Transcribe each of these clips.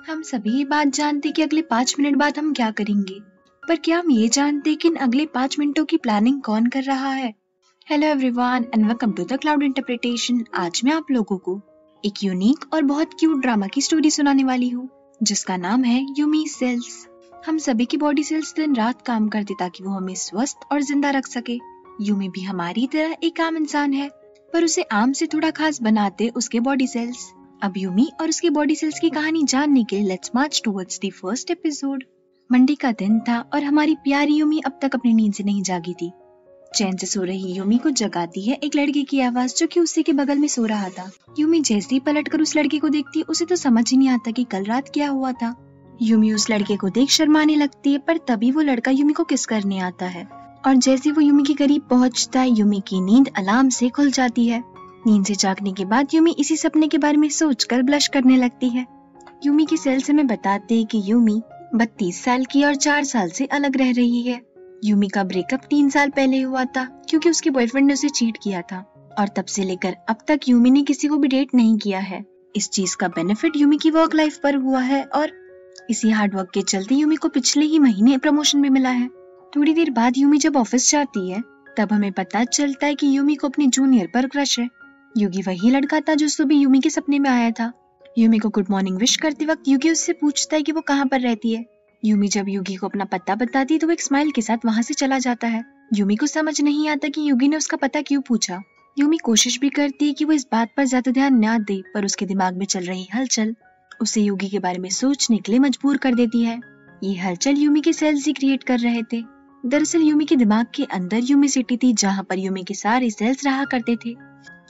हम सभी ये बात जानते कि अगले 5 मिनट बाद हम क्या करेंगे, पर क्या हम ये जानते कि इन अगले 5 मिनटों की प्लानिंग कौन कर रहा है? Hello everyone and welcome to the cloud interpretation. आज मैं आप लोगों को एक यूनिक और बहुत क्यूट ड्रामा की स्टोरी सुनाने वाली हूँ, जिसका नाम है यूमी सेल्स। हम सभी की बॉडी सेल्स दिन रात काम करते ताकि वो हमें स्वस्थ और जिंदा रख सके। यूमी भी हमारी तरह एक आम इंसान है, पर उसे आम से थोड़ा खास बनाते उसके बॉडी सेल्स। अब यूमी और उसके बॉडी सेल्स की कहानी जानने के लिए let's March towards the first episode. Monday का दिन था और हमारी प्यारी यूमी अब तक अपनी नींद से नहीं जागी थी। चैन से सो रही यूमी को जगाती है एक लड़के की आवाज, जो कि उसी के बगल में सो रहा था। यूमी जैसे ही पलटकर उस लड़के को देखती, उसे तो समझ ही नहीं आता कि कल रात क्या हुआ था। यूमी उस लड़के को देख शर्माने लगती है, पर तभी वो लड़का यूमी को किस करने आता है और जैसे वो यूमी के करीब पहुंचता है, यूमी की नींद अलार्म से खुल जाती है। नींद से जागने के बाद यूमी इसी सपने के बारे में सोचकर ब्लश करने लगती है। यूमी की सेल्स हमें बताते हैं कि यूमी 32 साल की और 4 साल से अलग रह रही है। यूमी का ब्रेकअप 3 साल पहले हुआ था, क्योंकि उसके बॉयफ्रेंड ने उसे चीट किया था और तब से लेकर अब तक यूमी ने किसी को भी डेट नहीं किया है। इस चीज का बेनिफिट यूमी की वर्क लाइफ पर हुआ है और इसी हार्ड वर्क के चलते यूमी को पिछले ही महीने प्रमोशन भी मिला है। थोड़ी देर बाद यूमी जब ऑफिस जाती है, तब हमें पता चलता है कि यूमी को अपने जूनियर पर क्रश है। युगी वही लड़का था जो सुबह यूमी के सपने में आया था। यूमी को गुड मॉर्निंग विश करते वक्त युगी उससे पूछता है कि वो कहाँ पर रहती है। यूमी जब युगी को अपना पता बताती है तो वो एक स्माइल के साथ वहाँ से चला जाता है। यूमी को समझ नहीं आता कि युगी ने उसका पता क्यों पूछा। यूमी कोशिश भी करती है कि वो इस बात पर ज्यादा ध्यान न दे, पर उसके दिमाग में चल रही हलचल उसे युगी के बारे में सोचने के लिए मजबूर कर देती है। ये हलचल यूमी के सेल्स ही क्रिएट कर रहे थे। दरअसल यूमी के दिमाग के अंदर यूमी सिटी थी, जहाँ पर यूमी के सारे सेल्स रहा करते थे।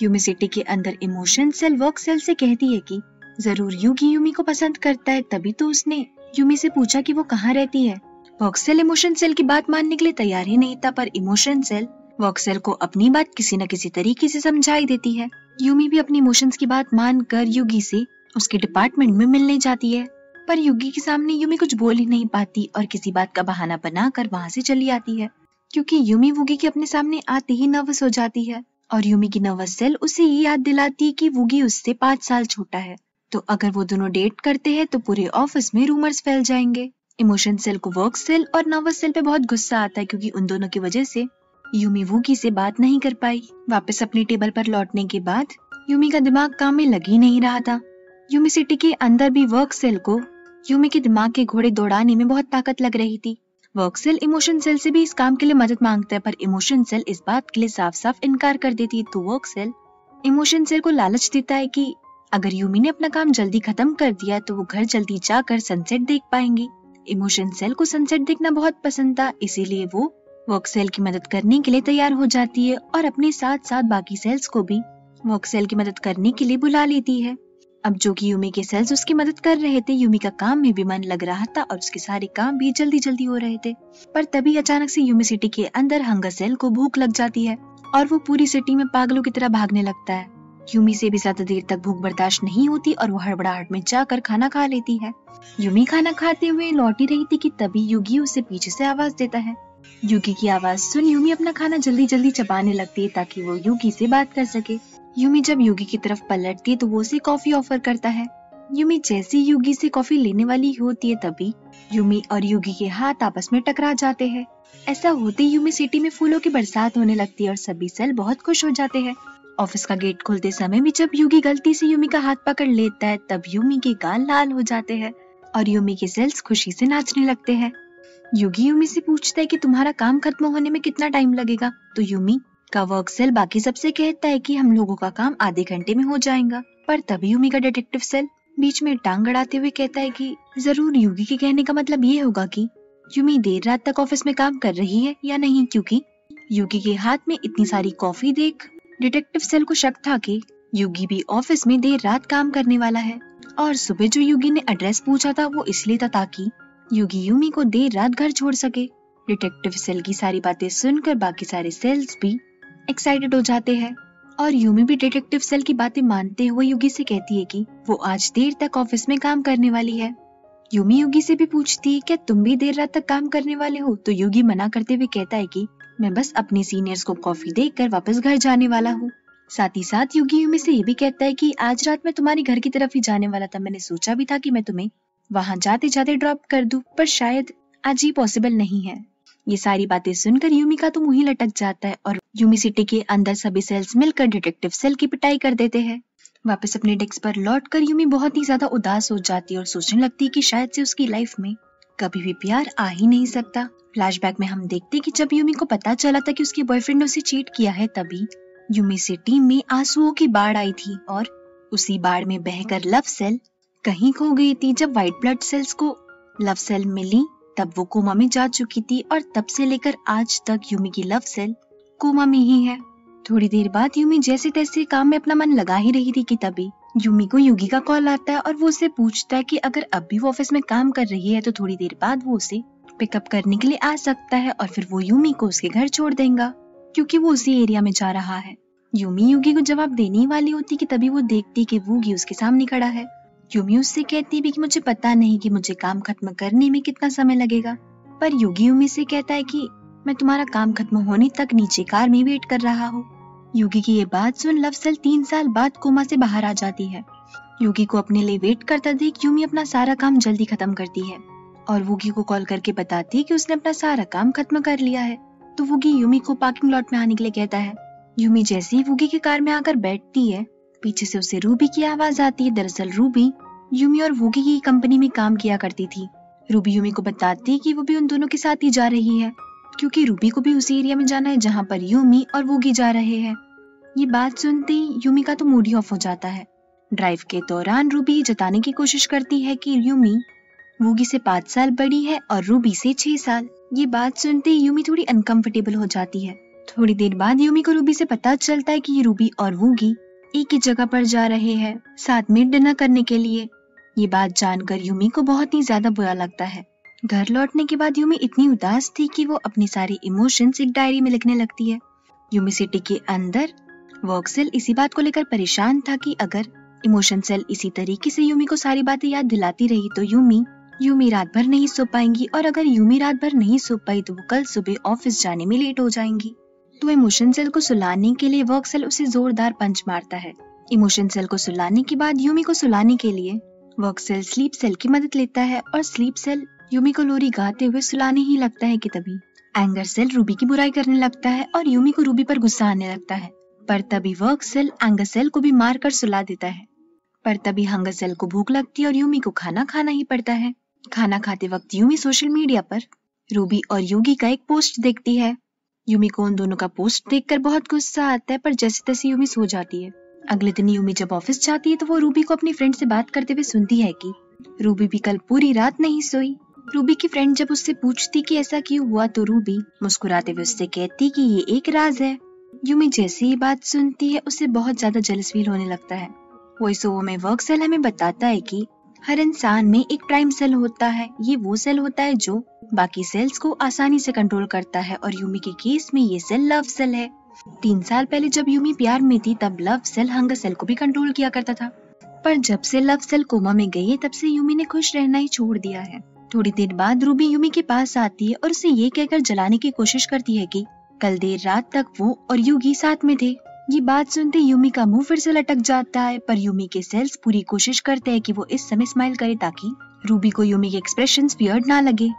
यूमी सिटी के अंदर इमोशन सेल वर्क सेल से कहती है कि जरूर युगी यूमी को पसंद करता है, तभी तो उसने यूमी से पूछा कि वो कहाँ रहती है। वर्क सेल इमोशन सेल की बात मानने के लिए तैयार ही नहीं था, पर इमोशन सेल वर्क सेल को अपनी बात किसी न किसी तरीके से समझाई देती है। यूमी भी अपनी इमोशंस की बात मानकर युगी से उसके डिपार्टमेंट में मिलने जाती है, पर युगी के सामने यूमी कुछ बोल ही नहीं पाती और किसी बात का बहाना बनाकर वहाँ से चली आती है, क्योंकि यूमी वुगी के अपने सामने आते ही नर्वस हो जाती है और यूमी की नर्वस सेल उसे ये याद दिलाती है कि वुगी उससे 5 साल छोटा है, तो अगर वो दोनों डेट करते हैं तो पूरे ऑफिस में रूमर्स फैल जाएंगे। इमोशन सेल को वर्क सेल और नर्वस सेल पे बहुत गुस्सा आता है, क्योंकि उन दोनों की वजह से यूमी वुगी से बात नहीं कर पाई। वापस अपनी टेबल पर लौटने के बाद यूमी का दिमाग काम में लग ही नहीं रहा था। यूमी सिटी के अंदर भी वर्क सेल को यूमी के दिमाग के घोड़े दौड़ाने में बहुत ताकत लग रही थी। वर्क सेल इमोशन सेल से भी इस काम के लिए मदद मांगता है, पर इमोशन सेल इस बात के लिए साफ साफ इनकार कर देती है। तो वर्क सेल इमोशन सेल को लालच देता है कि अगर यूमी ने अपना काम जल्दी खत्म कर दिया तो वो घर जल्दी जाकर सनसेट देख पाएंगी। इमोशन सेल को सनसेट देखना बहुत पसंद था, इसीलिए वो वर्क सेल की मदद करने के लिए तैयार हो जाती है और अपने साथ साथ बाकी सेल्स को भी वर्क सेल की मदद करने के लिए बुला लेती है। अब जो कि यूमी के सेल्स उसकी मदद कर रहे थे, यूमी का काम में भी मन लग रहा था और उसके सारे काम भी जल्दी जल्दी हो रहे थे। पर तभी अचानक से यूमी सिटी के अंदर हंगर सेल को भूख लग जाती है और वो पूरी सिटी में पागलों की तरह भागने लगता है। यूमी से भी ज्यादा देर तक भूख बर्दाश्त नहीं होती और वो हड़बड़ाहट में जाकर खाना खा लेती है। यूमी खाना खाते हुए लौट ही रही थी कि तभी युगी उसे पीछे से आवाज देता है। युगी की आवाज सुन यूमी अपना खाना जल्दी जल्दी चबाने लगती है ताकि वो युगी से बात कर सके। यूमी जब युगी की तरफ पलटती है तो वो उसे कॉफी ऑफर करता है। यूमी जैसे युगी से कॉफी लेने वाली होती है, तभी यूमी और युगी के हाथ आपस में टकरा जाते हैं। ऐसा होते यूमी सिटी में फूलों की बरसात होने लगती है और सभी सेल बहुत खुश हो जाते हैं। ऑफिस का गेट खोलते समय भी जब युगी गलती से यूमी का हाथ पकड़ लेता है, तब यूमी के गाल लाल हो जाते हैं और यूमी के सेल्स खुशी से नाचने लगते हैं। युगी यूमी से पूछता है कि तुम्हारा काम खत्म होने में कितना टाइम लगेगा, तो यूमी का वर्क सेल बाकी सबसे कहता है कि हम लोगों का काम आधे घंटे में हो जाएगा। पर तभी यूमी का डिटेक्टिव सेल बीच में टांग अड़ाते हुए कहता है कि जरूर युगी के कहने का मतलब ये होगा कि यूमी देर रात तक ऑफिस में काम कर रही है या नहीं, क्योंकि युगी के हाथ में इतनी सारी कॉफी देख डिटेक्टिव सेल को शक था कि युगी भी ऑफिस में देर रात काम करने वाला है। और सुबह जो युगी ने एड्रेस पूछा था वो इसलिए था ताकि युगी यूमी को देर रात घर छोड़ सके। डिटेक्टिव सेल की सारी बातें सुनकर बाकी सारे सेल्स भी एक्साइटेड हो जाते हैं और यूमी भी डिटेक्टिव सेल की बातें मानते हुए युगी से कहती है कि वो आज देर तक ऑफिस में काम करने वाली है। यूमी युगी से भी पूछती है क्या तुम भी देर रात तक काम करने वाले हो, तो युगी मना करते हुए कहता है कि मैं बस अपने सीनियर्स को कॉफी देकर वापस घर जाने वाला हूँ। साथ ही साथ युगी यूमी से ये भी कहता है कि आज रात मैं तुम्हारे घर की तरफ ही जाने वाला था, मैंने सोचा भी था कि मैं तुम्हें वहाँ जाते जाते ड्रॉप कर दूं, पर शायद आज ये पॉसिबल नहीं है। ये सारी बातें सुनकर यूमी का तो मुंह ही लटक जाता है और यूमी सिटी के अंदर सभी सेल्स मिलकर डिटेक्टिव सेल की पिटाई कर देते हैं। वापस अपने डेस्क पर लौटकर यूमी बहुत ही ज्यादा उदास हो जाती है और सोचने लगती है कि शायद से उसकी लाइफ में कभी भी प्यार आ ही नहीं सकता। फ्लैशबैक में हम देखते कि जब यूमी को पता चला था कि उसके बॉयफ्रेंड ने उसे चीट किया है, तभी यूमी सिटी में आंसुओं की बाढ़ आई थी और उसी बाढ़ में बहकर लव सेल कहीं खो गई थी। जब व्हाइट ब्लड सेल्स को लव सेल मिली तब वो कोमा में जा चुकी थी और तब से लेकर आज तक यूमी की लव सेल कोमा में ही है। थोड़ी देर बाद यूमी जैसे तैसे काम में अपना मन लगा ही रही थी कि तभी यूमी को युगी का कॉल आता है और वो उसे पूछता है कि अगर अब भी वो ऑफिस में काम कर रही है तो थोड़ी देर बाद वो उसे पिकअप करने के लिए आ सकता है और फिर वो यूमी को उसके घर छोड़ देगा क्योंकि वो उसी एरिया में जा रहा है। यूमी युगी को जवाब देने वाली होती कि तभी वो देखती कि वूगी उसके सामने खड़ा है। यूमी उससे कहती भी कि मुझे पता नहीं कि मुझे काम खत्म करने में कितना समय लगेगा, पर युगी यूमी से कहता है कि मैं तुम्हारा काम खत्म होने तक नीचे कार में वेट कर रहा हूँ। युगी की ये बात सुन लव सेल 3 साल बाद कोमा से बाहर आ जाती है। युगी को अपने लिए वेट करता देख यूमी अपना सारा काम जल्दी खत्म करती है और वूगी को कॉल करके बताती है कि उसने अपना सारा काम खत्म कर लिया है। तो वूगी यूमी को पार्किंग लॉट में आने के लिए कहता है। यूमी जैसे ही वूगी की कार में आकर बैठती है, पीछे से उसे रूबी की आवाज आती है। दरअसल रूबी यूमी और वूगी की कंपनी में काम किया करती थी। रूबी यूमी को बताती है कि वो भी उन दोनों के साथ ही जा रही है क्योंकि रूबी को भी उसी एरिया में जाना है जहाँ पर यूमी और वूगी जा रहे हैं। ये बात सुनते ही यूमी का तो मूड ही ऑफ हो जाता है। ड्राइव के दौरान रूबी जताने की कोशिश करती है कि यूमी वूगी से 5 साल बड़ी है और रूबी से 6 साल। ये बात सुनते ही यूमी थोड़ी अनकंफर्टेबल हो जाती है। थोड़ी देर बाद यूमी को रूबी से पता चलता है कि ये रूबी और वूगी एक ही जगह पर जा रहे हैं साथ में डिनर करने के लिए। ये बात जानकर यूमी को बहुत ही ज्यादा बुरा लगता है। घर लौटने के बाद यूमी इतनी उदास थी कि वो अपने सारे इमोशंस एक डायरी में लिखने लगती है। यूमी सिटी के अंदर वर्क सेल इसी बात को लेकर परेशान था कि अगर इमोशन सेल इसी तरीके से यूमी को सारी बातें याद दिलाती रही तो यूमी रात भर नहीं सो पाएंगी और अगर यूमी रात भर नहीं सो पाई तो वो कल सुबह ऑफिस जाने में लेट हो जाएंगी। तो इमोशन सेल को सुलाने के लिए वर्क सेल उसे जोरदार पंच मारता है। इमोशन सेल को सुलाने के बाद यूमी को सुलाने के लिए वर्क सेल स्लीप सेल की मदद लेता है और स्लीप सेल यूमी को लोरी गाते हुए सुलाने ही लगता है कि तभी एंगर सेल रूबी की बुराई करने लगता है और यूमी को रूबी पर गुस्सा आने लगता है। पर तभी वर्क सेल एंगर सेल को भी मारकर सुला देता है। पर तभी हंगर सेल को भूख लगती है और यूमी को खाना खाना ही पड़ता है। खाना खाते वक्त यूमी सोशल मीडिया पर रूबी और युगी का एक पोस्ट देखती है। यूमी को उन दोनों का पोस्ट देखकर बहुत गुस्सा आता है, पर जैसे तैसे यूमी सो जाती है। अगले दिन यूमी जब ऑफिस जाती है तो वो रूबी को अपनी फ्रेंड से बात करते हुए सुनती है कि रूबी भी कल पूरी रात नहीं सोई। रूबी की फ्रेंड जब उससे पूछती कि ऐसा क्यों हुआ तो रूबी मुस्कुराते हुए उससे कहती कि ये एक राज है। यूमी जैसे ही बात सुनती है उसे बहुत ज्यादा जेलस फील होने लगता है। वॉइस ओवर में वर्क सेल हमें बताता है कि हर इंसान में एक प्राइम सेल होता है। ये वो सेल होता है जो बाकी सेल्स को आसानी से कंट्रोल करता है और यूमी के केस में ये सेल लव सेल है। 3 साल पहले जब यूमी प्यार में थी तब लव सेल हंगर सेल को भी कंट्रोल किया करता था, पर जब से लव सेल कोमा में गई है तब से यूमी ने खुश रहना ही छोड़ दिया है। थोड़ी देर बाद रूबी यूमी के पास आती है और उसे ये कहकर जलाने की कोशिश करती है कि कल देर रात तक वो और युगी साथ में थे। ये बात सुनते यूमी का मुंह फिर से लटक जाता है, पर यूमी के सेल्स पूरी कोशिश करते हैं कि वो इस समय स्माइल करे ताकि रूबी को यूमी के एक्सप्रेशंस वियर्ड ना लगे।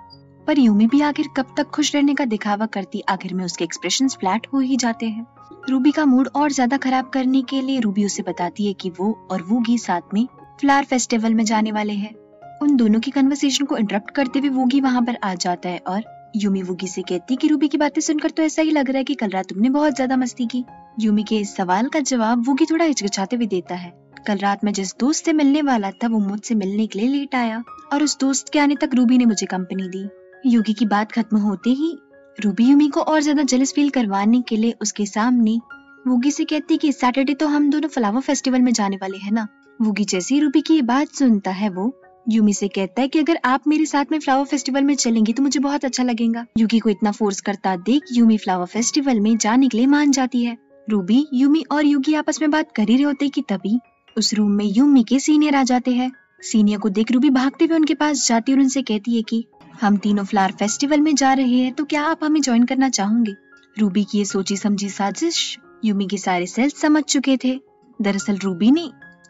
पर यूमी भी आखिर कब तक खुश रहने का दिखावा करती, आखिर में उसके एक्सप्रेशंस फ्लैट हो ही जाते हैं। रूबी का मूड और ज्यादा खराब करने के लिए रूबी उसे बताती है कि वो और वूगी साथ में फ्लावर फेस्टिवल में जाने वाले हैं। उन दोनों की कन्वर्सेशन को इंटरप्ट करते हुए वूगी वहाँ पर आ जाता है और यूमी वूगी से कहती कि रूबी की बातें सुनकर तो ऐसा ही लग रहा है कि कल रात तुमने बहुत ज्यादा मस्ती की। यूमी के इस सवाल का जवाब वूगी थोड़ा हिचकिचाते हुए देता है। कल रात मैं जिस दोस्त से मिलने वाला था वो मुझसे मिलने के लिए लेट आया और उस दोस्त के आने तक रूबी ने मुझे कंपनी दी। युगी की बात खत्म होते ही रूबी यूमी को और ज्यादा जेलस फील करवाने के लिए उसके सामने वूगी से कहती कि सैटरडे तो हम दोनों फ्लावर फेस्टिवल में जाने वाले हैं ना। वूगी जैसी रूबी की ये बात सुनता है वो यूमी से कहता है कि अगर आप मेरे साथ में फ्लावर फेस्टिवल में चलेंगी तो मुझे बहुत अच्छा लगेगा। युगी को इतना फोर्स करता देख यूमी फ्लावर फेस्टिवल में जाने के लिए मान जाती है। रूबी, यूमी और युगी आपस में बात कर ही रहे होते कि तभी उस रूम में यूमी के सीनियर आ जाते हैं। सीनियर को देख रूबी भागते हुए उनके पास जाती है और उनसे कहती है कि हम तीनों फ्लावर फेस्टिवल में जा रहे हैं तो क्या आप हमें ज्वाइन करना चाहोगे। रूबी की ये सोची समझी साजिश यूमी के सारे सेल्स समझ चुके थे। दरअसल रूबी ने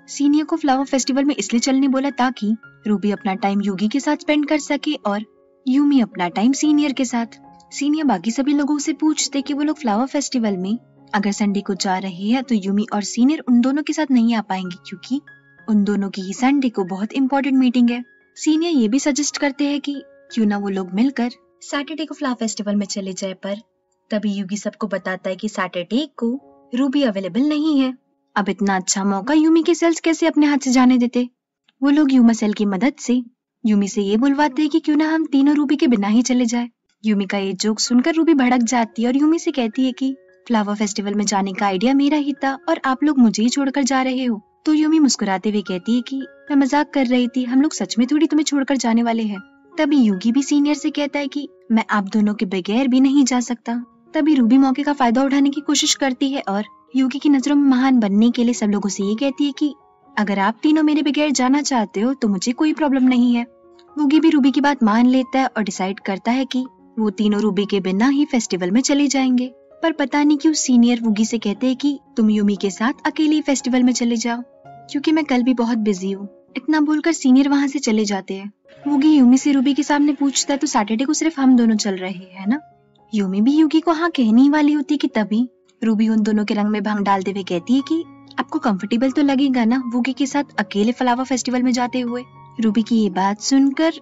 सीनियर को फ्लावर फेस्टिवल में इसलिए चलने बोला ताकि रूबी अपना टाइम यूगी के साथ स्पेंड कर सके और यूमी अपना टाइम सीनियर के साथ। सीनियर बाकी सभी लोगों से पूछते कि वो लोग फ्लावर फेस्टिवल में अगर संडे को जा रहे हैं तो यूमी और सीनियर उन दोनों के साथ नहीं आ पाएंगे क्योंकि उन दोनों की ही संडे को बहुत इंपॉर्टेंट मीटिंग है। सीनियर ये भी सजेस्ट करते हैं कि क्यों ना वो लोग मिलकर सैटरडे को फ्लावर फेस्टिवल में चले जाए, पर तभी यूगी सबको बताता है कि सैटरडे को रूबी अवेलेबल नहीं है। अब इतना अच्छा मौका यूमी के सेल्स कैसे अपने हाथ से जाने देते। वो लोग यूमा सेल की मदद से यूमी से ये बुलवाते हैं कि क्यों ना हम तीनों रूबी के बिना ही चले जाए। यूमी का ये जोक सुनकर रूबी भड़क जाती है और यूमी से कहती है कि फ्लावर फेस्टिवल में जाने का आइडिया मेरा ही था और आप लोग मुझे ही छोड़कर जा रहे हो। तो यूमी मुस्कुराते हुए कहती है कि मैं मजाक कर रही थी, हम लोग सच में थोड़ी तुम्हें छोड़कर जाने वाले हैं। तभी यूगी भी सीनियर से कहता है कि मैं आप दोनों के बगैर भी नहीं जा सकता। तभी रूबी मौके का फायदा उठाने की कोशिश करती है और यूगी की नजरों में महान बनने के लिए सब लोगों से ये कहती है कि अगर आप तीनों मेरे बगैर जाना चाहते हो तो मुझे कोई प्रॉब्लम नहीं है। यूगी भी रूबी की बात मान लेता है और डिसाइड करता है कि वो तीनों रूबी के बिना ही फेस्टिवल में चले जाएंगे। पर पता नहीं क्यों सीनियर वूगी से कहते हैं कि तुम यूमी के साथ अकेले फेस्टिवल में चले जाओ क्योंकि मैं कल भी बहुत बिजी हूँ। इतना बोलकर सीनियर वहाँ से चले जाते हैं। वूगी यूमी से रूबी के सामने पूछता है तो सैटरडे को सिर्फ हम दोनों चल रहे हैं ना। यूमी भी यूगी को हाँ कहने ही वाली होती कि तभी रूबी उन दोनों के रंग में भंग डालते हुए कहती है कि आपको कंफर्टेबल तो लगेगा ना वूगी के साथ अकेले फ्लावर फेस्टिवल में जाते हुए। रूबी की ये बात सुनकर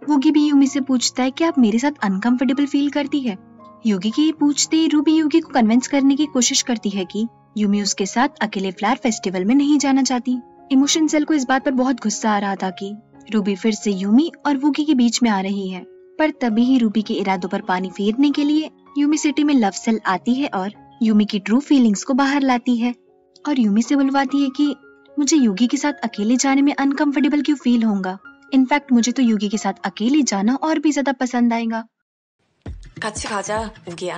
वूगी भी यूमी से पूछता है कि आप मेरे साथ अनकंफर्टेबल फील करती है। यूगी की ये पूछते ही रूबी यूगी को कन्विंस करने की कोशिश करती है कि यूमी उसके साथ अकेले फ्लावर फेस्टिवल में नहीं जाना चाहती। इमोशन सेल को इस बात पर बहुत गुस्सा आ रहा था कि रूबी फिर से यूमी और वूगी के बीच में आ रही है। पर तभी ही रूबी के इरादों पर पानी फेरने के लिए यूमी सिटी में लव सेल आती है और यूमी की ट्रू फीलिंग्स को बाहर लाती है और यूमी से बुलवाती है कि मुझे यूगी के साथ अकेले जाने में अनकंफर्टेबल क्यों फील होगा। इनफैक्ट मुझे तो यूगी के साथ अकेले जाना और भी ज्यादा पसंद आएगा। 같이 가자, 우기야.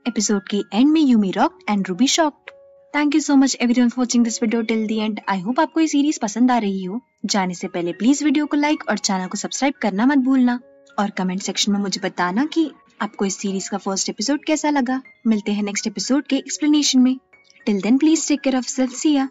एपिसोड के एंड में Yumi rock and Ruby shocked. Thank you so much everyone for watching this video till the end. I hope आपको ये सीरीज पसंद आ रही हो। जाने से पहले प्लीज वीडियो को लाइक और चैनल को सब्सक्राइब करना मत भूलना और कमेंट सेक्शन में मुझे बताना कि आपको इस सीरीज का फर्स्ट एपिसोड कैसा लगा। मिलते हैं नेक्स्ट एपिसोड के एक्सप्लेनेशन में। Till then please take care of self. See या।